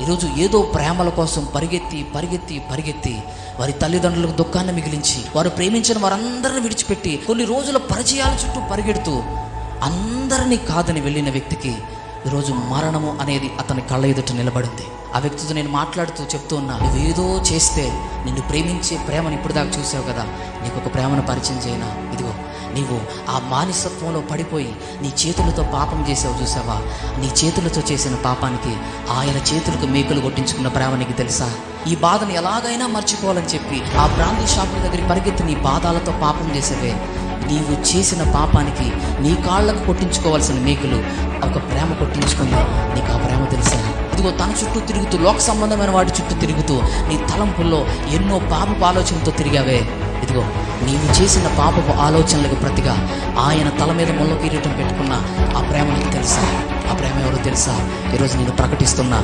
ఈరోజు ఏదో ప్రేమల కోసం పరిగెత్తి పరిగెత్తి పరిగెత్తి వారి తల్లిదండ్రులకు దుఃఖాన్ని మిగిలించి, వారు ప్రేమించిన వారందరిని విడిచిపెట్టి కొన్ని రోజుల పరిచయాల చుట్టూ పరిగెడుతూ అందరినీ కాదని వెళ్ళిన వ్యక్తికి ఈరోజు మరణము అనేది అతని కళ్ళ ఎదుట నిలబడింది. ఆ వ్యక్తితో నేను మాట్లాడుతూ చెప్తూ ఉన్నా, నువ్వేదో చేస్తే నిన్ను ప్రేమించే ప్రేమను ఇప్పుడు దాకా చూసావు కదా, నీకు ఒక ప్రేమను పరిచయం చేయనా? ఇదిగో నీవు ఆ మానసత్వంలో పడిపోయి నీ చేతులతో పాపం చేసావు చూసావా, నీ చేతులతో చేసిన పాపానికి ఆయన చేతులకు మేకులు కొట్టించుకున్న ప్రేమ నీకు తెలుసా? ఈ బాధను ఎలాగైనా మర్చిపోవాలని చెప్పి ఆ బ్రాందీ షాపుల దగ్గరికి పరిగెత్తి నీ పాదాలతో పాపం చేసేవే, నీవు చేసిన పాపానికి నీ కాళ్ళకు కొట్టించుకోవాల్సిన మేకులు ఒక ప్రేమ కొట్టించుకుంది. నీకు ఆ ప్రేమ తెలుసా? ఇదిగో తన చుట్టూ తిరుగుతూ, లోక సంబంధమైన వాటి చుట్టూ తిరుగుతూ, నీ తలంపుల్లో ఎన్నో పాపపు ఆలోచనలతో తిరిగావే. ఇదిగో నీవు చేసిన పాపపు ఆలోచనలకు ప్రతిగా ఆయన తల మీద ముళ్ళ కిరీటం పెట్టుకున్న ఆ ప్రేమ నీకు తెలుసా? ఆ ప్రేమ ఎవరో తెలుసా? ఈరోజు నేను ప్రకటిస్తున్నా,